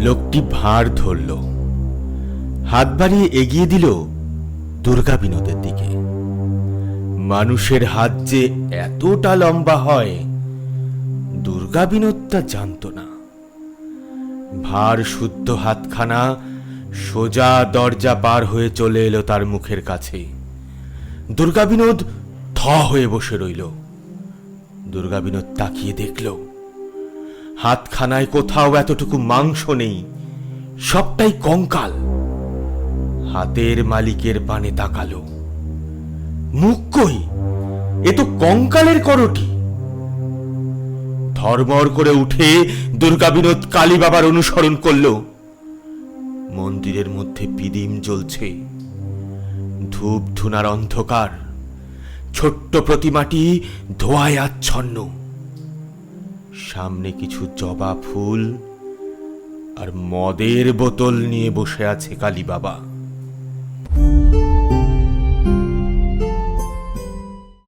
লোকটি ভাঁড় ধরল, হাত বাড়িয়ে এগিয়ে দিল দুর্গা বিনোদের দিকে। মানুষের হাত যে এতটা লম্বা হয় দুর্গা বিনোদ তা জানত না। ভার শুদ্ধ হাতখানা সোজা দরজা পার হয়ে চলে এলো তার মুখের কাছে। দুর্গা বিনোদ থ হয়ে বসে রইল। দুর্গা বিনোদ তাকিয়ে দেখল হাতখানায় কোথাও এতটুকু মাংস নেই, সবটাই কঙ্কাল। হাতের মালিকের পানে তাকালো, মুখ কই, এ তো কঙ্কালের করটি। ধর্মর করে উঠে দুর্গা বিনোদ কালী বাবার অনুসরণ করল। মন্দিরের মধ্যে পিদিম জ্বলছে, ধূপ ধুনার অন্ধকার, ছোট্ট প্রতিমাটি ধোঁয়ায় আচ্ছন্ন। সামনে কিছু জবা ফুল আর মদের বোতল নিয়ে বসে আছে কালী বাবা।